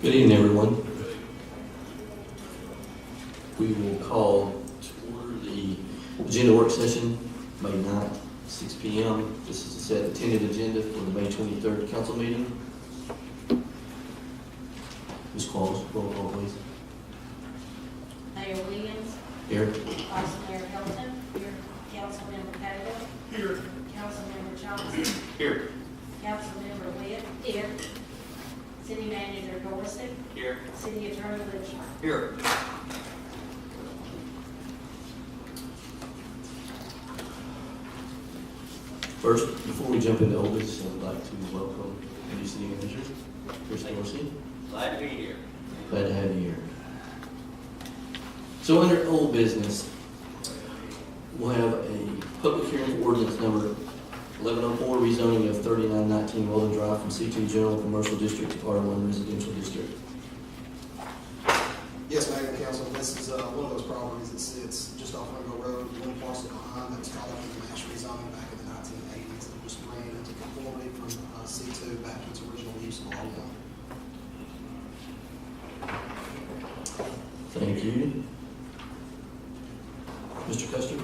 Good evening, everyone. We will call to order the agenda work session, May 9th, 6 p.m. This is to set the tentative agenda for the May 23rd council meeting. Ms. Qualls, roll call, please. Mayor Williams. Here. Vice Mayor Hilton. Here. Councilmember Cagle. Here. Councilmember Johnson. Here. Councilmember Witt. Here. City Manager Dorsey. Here. City Attorney Richmond. Here. First, before we jump into old business, I'd like to welcome the new city manager, Chris Dorsey. Glad to be here. Glad to have you here. So under old business, we'll have a public hearing for ordinance number 1104, rezoning of 3919 Weldon Drive from C2 General Commercial District to R1 Residential District. Yes, Mayor and Council, this is one of those properties that sits just off Monroe Road, one parcel behind that's called up in the MASH rezoning back in the 1980s. It just bring it into conformity from C2 back to its original use of R1. Thank you. Mr. Custer.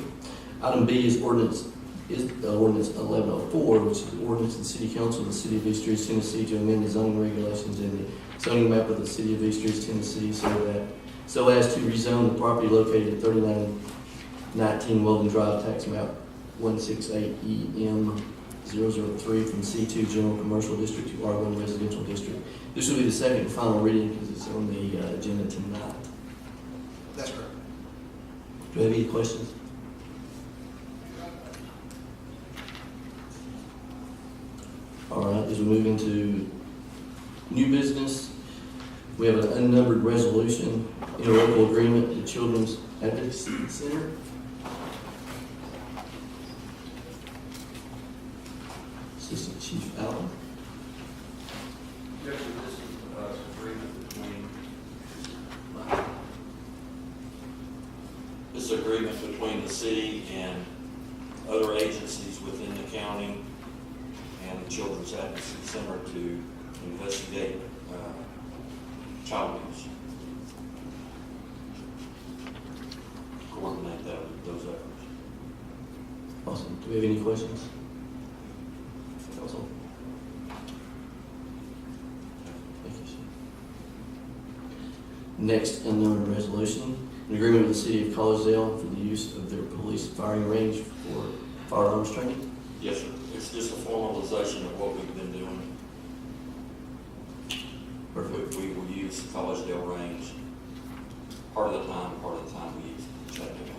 Item B is ordinance 1104, which is the ordinance of the City Council of the City of East Ridge, Tennessee to amend the zoning regulations in the zoning map of the City of East Ridge, Tennessee so as to rezone the property located at 3919 Weldon Drive, tax map 168EM 003 from C2 General Commercial District to R1 Residential District. This will be the second and final reading because it's on the agenda tonight. That's correct. Do you have any questions? All right, as we move into new business, we have an unnumbered resolution, interlocal agreement to Children's Advocacy Center. Assistant Chief Allen. Yes, sir, this is an agreement between, this is agreement between the city and other agencies within the county and the Children's Advocacy Center to investigate child abuse. Coordinate those efforts. Awesome. Do we have any questions? Council? Thank you, sir. Next unknown resolution, an agreement with the City of Collegedale for the use of their police firing range for firearms training. Yes, sir. It's just a formalization of what we've been doing. Perfect. We will use Collegedale Range part of the time we use Chattanooga.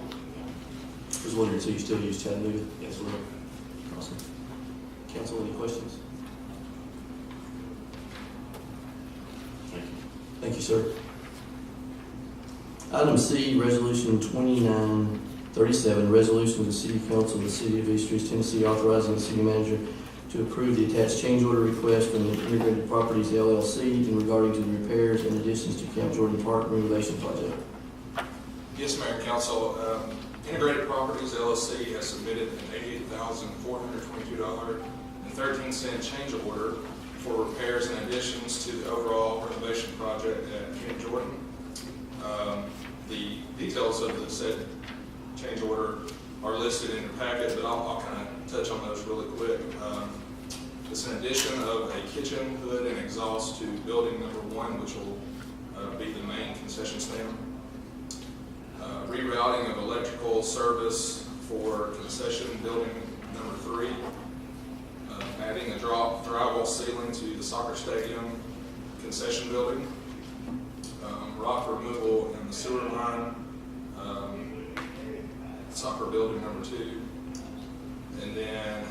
I was wondering, so you still use Chattanooga? Yes, sir. Awesome. Council, any questions? Thank you. Thank you, sir. Item C, Resolution 2937, resolution of the City Council of the City of East Ridge, Tennessee, authorizing the city manager to approve the attached change order request from the Integrated Properties LLC in regarding to the repairs and additions to Camp Jordan Park renovation project. Yes, Mayor and Council. Integrated Properties LLC has submitted an $88,422.13 change order for repairs and additions to the overall renovation project at Camp Jordan. The details of the said change order are listed in your packet, but I'll kind of touch on those really quick. It's an addition of a kitchen, hood, and exhaust to building number 1, which will be the main concession stand. Rerouting of electrical service for concession building number 3. Adding a drywall ceiling to the soccer stadium concession building. Rock removal in the sewer line, soccer building number 2. And then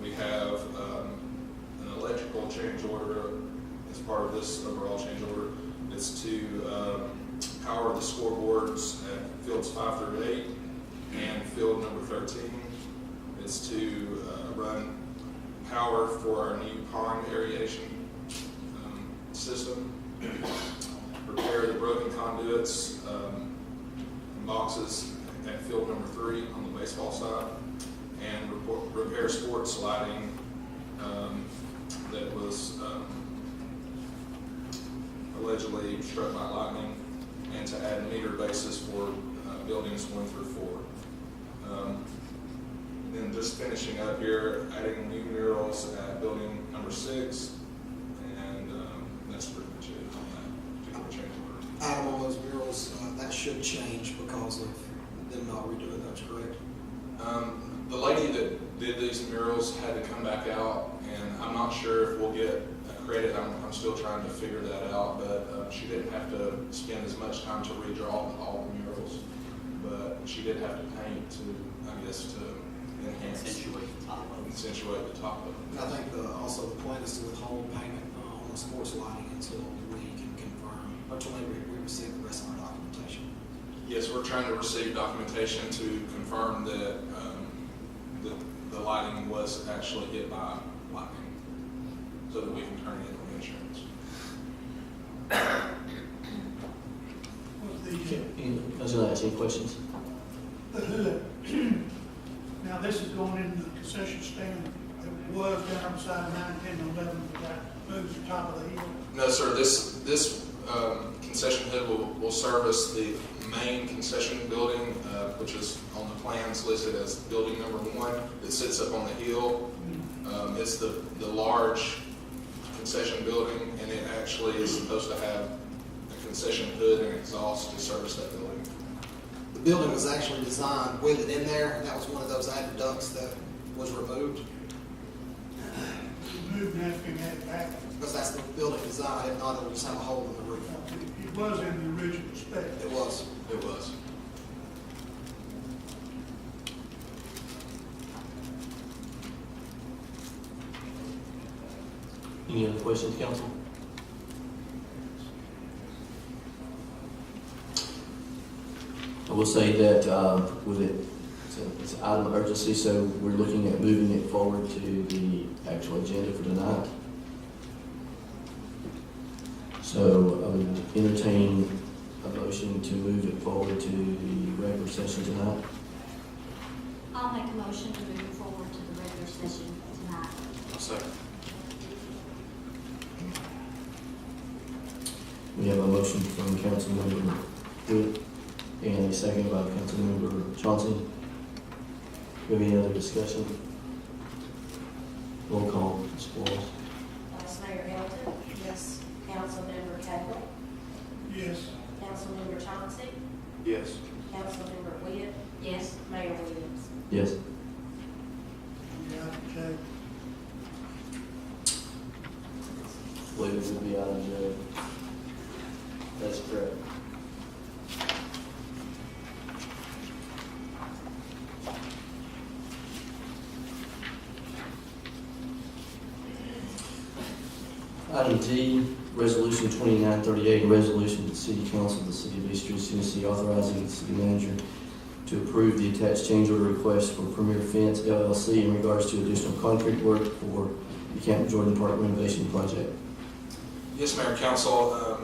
we have an electrical change order as part of this overall change order. It's to power the scoreboards at fields 5 through 8 and field number 13. It's to run power for our new pond aeration system. Repair the broken conduits and boxes at field number 3 on the baseball side, and repair sports lighting that was allegedly allegedly struck by lightning, and to add meter bases for buildings 1 through 4. Then just finishing up here, adding new murals at building number 6, and that's pretty much it on that particular change order. Adam, on those murals, that should change because of them not redoing those, correct? The lady that did these murals had to come back out, and I'm not sure if we'll get a credit. I'm still trying to figure that out, but she didn't have to spend as much time to redraw all the murals, but she did have to paint to, I guess, to enhance, Accentuate the top of it. accentuate the top of And it. I think also the plan is to withhold payment on the sports lighting until we can confirm, or until we receive the rest of our documentation. Yes, we're trying to receive documentation to confirm that the lighting was actually hit by lightning, so that we can turn it in on insurance. I was gonna ask any questions? The hood. Now, this is going into the concession stand. It was down beside 9, 10, and 11, but that moves the top of the hill. No, sir, this concession hood will service the main concession building, which is on the plans listed as building number 1. It sits up on the hill. It's the large concession building, and it actually is supposed to have a concession hood and exhaust to service that building. The building was actually designed with it in there, and that was one of those added ducts that was removed, We moved and after had it back. because that's the building design. If not, it would just have a hole in the roof. It was in the original spec. It was. It was. Any other questions, council? I will say that with it, it's an item of urgency, so we're looking at moving it forward to the actual agenda for tonight. So I would entertain a motion to move it forward to the regular session tonight. I'll make a motion to move forward to the regular session tonight. Second. We have a motion from Councilmember Wood and a second by Councilmember Chauncey. Do we have any other discussion? Roll call, Ms. Flores. Vice Mayor Hilton. Yes. Councilmember Cagle. Yes. Councilmember Chauncey. Yes. Councilmember Webb. Yes. Mayor Williams. Yes. Yeah, okay. Williams will be out of jail. That's correct. Item D, Resolution 2938, a resolution of the City Council of the City of East Ridge, Tennessee, authorizing the city manager to approve the attached change order request for Premier Fence LLC in regards to additional concrete work for the Camp Jordan Park renovation project. Yes, Mayor, Council.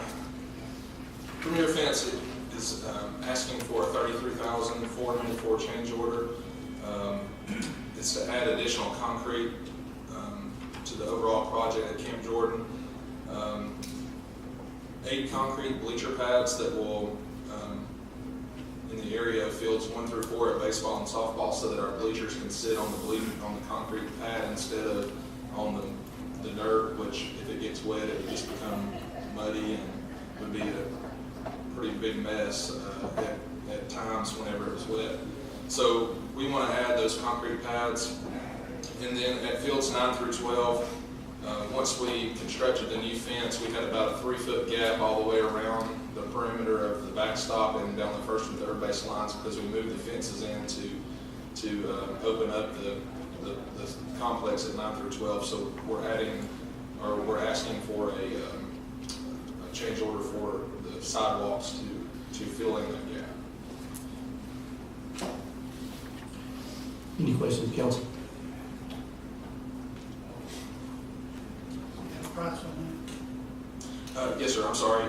Premier Fence is asking for a $33,494 change order. It's to add additional concrete to the overall project at Camp Jordan. 8 concrete bleacher pads that will, in the area of fields 1 through 4 at baseball and softball, so that our bleachers can sit on the concrete pad instead of on the dirt, which if it gets wet, it would just become muddy and would be a pretty big mess at times whenever it was wet. So we want to add those concrete pads. And then at fields 9 through 12, once we constructed the new fence, we had about a 3-foot gap all the way around the perimeter of the backstop and down the first and third base lines, because we moved the fences in to open up the complex at 9 through 12. So we're asking for a change order for the sidewalks to fill in that gap. Any questions, council? We have a price on Yes, sir, I'm sorry.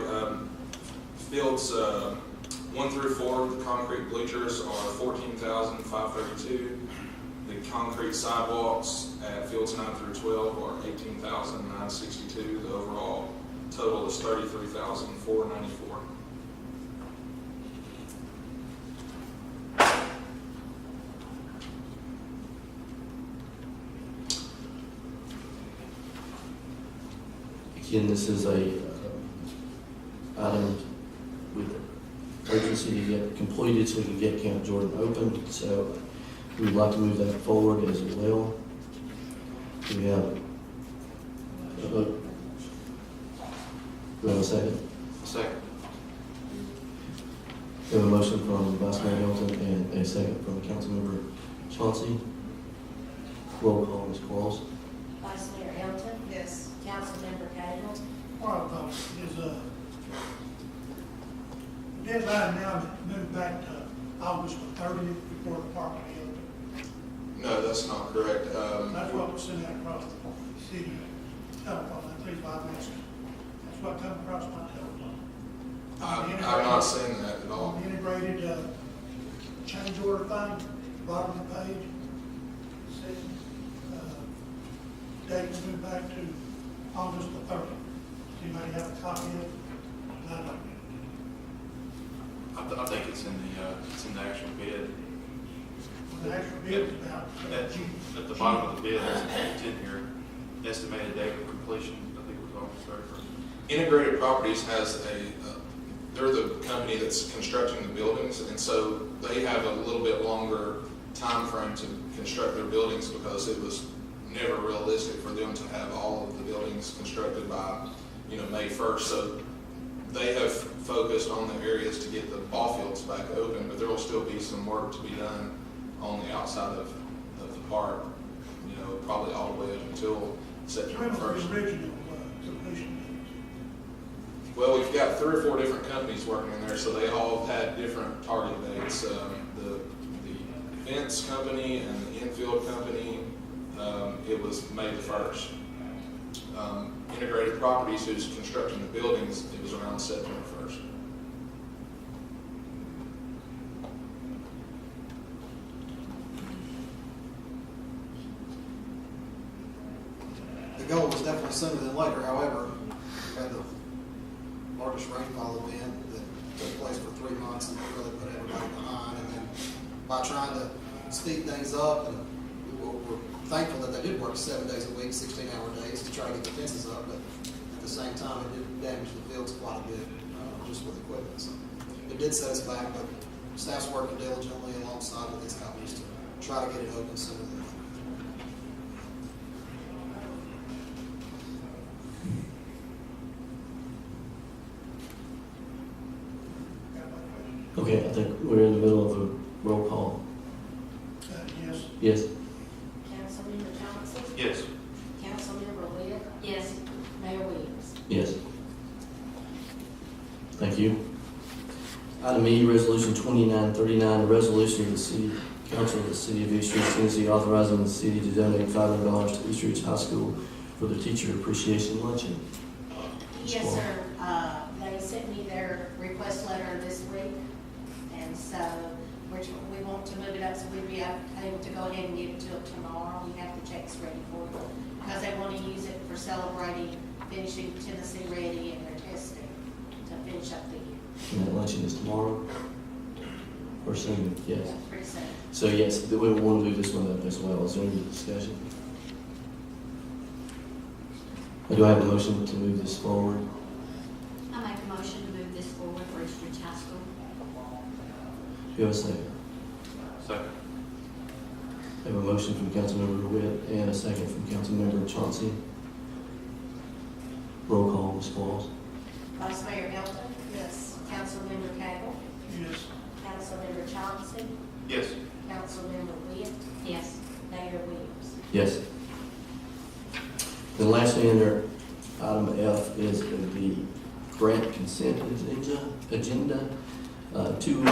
Fields 1 through 4, the concrete bleachers are $14,532. The concrete sidewalks at fields 9 through 12 are $18,962. The overall Total is $33,494. Again, this is a item with urgency to get completed so we can get Camp Jordan open. So we'd like to move that forward as well. Do we have a vote? Do we have a second? Second. We have a motion from Vice Mayor Hilton and a second from Councilmember Chauncey. Roll call, Ms. Quarles. Vice Mayor Hilton? Yes. Councilmember Cagle? Part of those is, deadline now moved back to August the 30th before the park will be open. No, that's not correct. That's what was sent out across the city telephone, I think, 5 minutes. That's what come across my telephone. I've not seen that at all. On the integrated, change order thing, bottom of the page, it says, date was moved back to August the 30th. Does anybody have a copy of it? I don't. I think it's in the actual bid. The actual bid is about June. At the bottom of the bid, it's in here, estimated date of completion, I think it was August 31st. Integrated Properties has they're the company that's constructing the buildings, and so they have a little bit longer time frame to construct their buildings because it was never realistic for them to have all of the buildings constructed by, May 1st. So they have focused on the areas to get the ball fields back open, but there will still be some work to be done on the outside of the park, probably all the way up until September When was 1st. the original completion Well, we've got 3 or 4 different companies working in there, so they all have had different target dates. The fence company and the infield company, it was May the 1st. Integrated Properties, who's constructing the buildings, it was around September 1st. The goal was definitely sooner than later, however, we had the largest rainfall event that took place for 3 months and really put everybody behind. And then by trying to speed things up, and we're thankful that they did work 7 days a week, 16-hour days to try to get the fences up, but at the same time, it did damage the fields quite a bit, just with equipment. So it did set us back, but staff's working diligently alongside with these companies to try to get it open sooner than later. Okay, I think we're in the middle of a roll call. Yes. Yes? Councilmember Johnson? Yes. Councilmember Webb? Yes. Mayor Williams? Yes. Thank you. Item E, Resolution 2939, a resolution of the City Council of the City of East Ridge, Tennessee, authorizing the city to donate $500 to East Ridge High School for the Teacher Appreciation Luncheon. Yes, sir. They sent me their request letter this week, and so we want to move it up so we'd be able to go ahead and give it to them tomorrow. We have the checks ready for them because they want to use it for celebrating finishing Tennessee Ready and their testing to finish up the year. And that luncheon is tomorrow? Or soon? Yes. Pretty soon. So yes, we want to do this one up as well. Is there any discussion? Do I have a motion to move this forward? I make a motion to move this forward for East Ridge High School. Do you have a second? Second. I have a motion from Councilmember DeWitt and a second from Councilmember Chauncey. Roll call, Ms. Walls. Vice Mayor Hilton? Yes. Councilmember Cagle? Yes. Councilmember Chauncey? Yes. Councilmember Webb? Yes. Mayor Williams? Yes. And lastly, under item F is the grant consent agenda. Two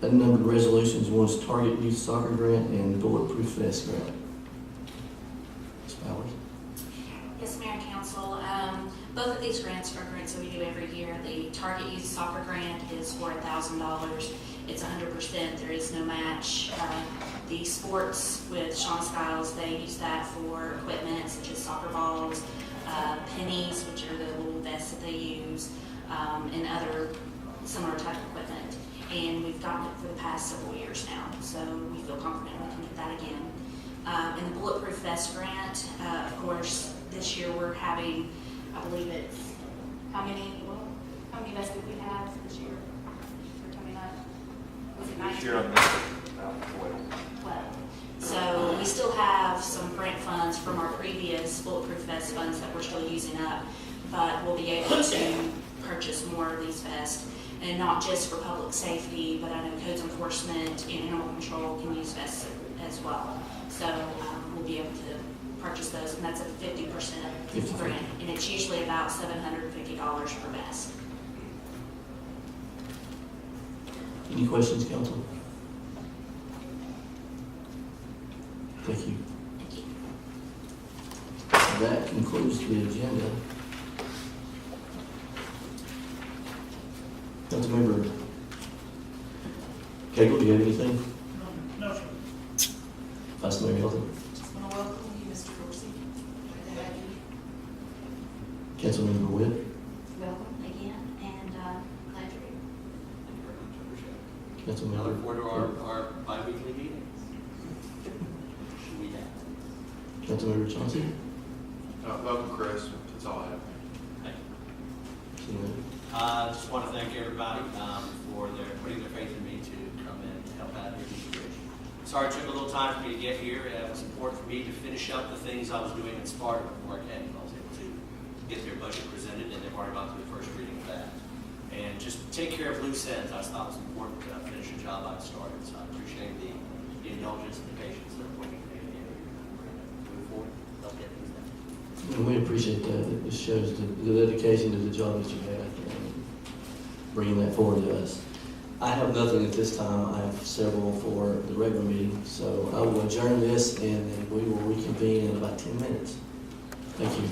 unnumbered resolutions. One is Target Youth Soccer Grant and Bulletproof Vest Grant. Ms. Bowers? Yes, Mayor and Council. Both of these grants are grants that we do every year. The Target Youth Soccer Grant is for $1,000. It's 100%. There is no match. The sports with Sean Skiles, they use that for equipment such as soccer balls, pennies, which are the little vests vests that they use, and other similar type of equipment. And we've gotten it for the past several years now, so we feel confident we can get that again. And the Bulletproof Vest Grant, of course, this year we're having, I believe it's, how many vests did we have this year for coming up? Was it 19? This year, I think about 12. Well, so we still have some grant funds from our previous Bulletproof Vest funds that we're still using up, but we'll be able to purchase more of these vests, and not just for public safety, but I know codes enforcement and animal control can use vests as well. So we'll be able to purchase those, and that's a 50% 50. grant, and it's usually about $750 per vest. Any questions, council? Thank you. Thank you. That concludes the agenda. Councilmember Cagle, do you have anything? No, sir. Vice Mayor Hilton? Just want to welcome you, Mr. Dorsey. Glad to have you. Councilmember Witt? Welcome again, and glad you're here. Thank you very much, I appreciate it. I Councilmember? look forward to our bi-weekly meetings. We have. Councilmember Chauncey? Welcome, Chris. That's all I have. Thank you. Councilmember- Just want to thank everybody for putting their faith in me to come in and help out here at East Ridge. Sorry it took a little time for me to get here. It was important for me to finish up the things I was doing in Sparta before I came. I was able to get their budget presented, and they've already gone through the first reading of that. And just take care of loose ends. I thought it was important to finish a job I'd started. So I appreciate the indulgence and the patience that are putting me in. Move forward, help get things done. And we appreciate that. It shows the dedication to the job that you have and bringing that forward to us. I have nothing at this time. I have several for the regular meeting. So I will adjourn this and then we will reconvene in about 10 minutes. Thank you.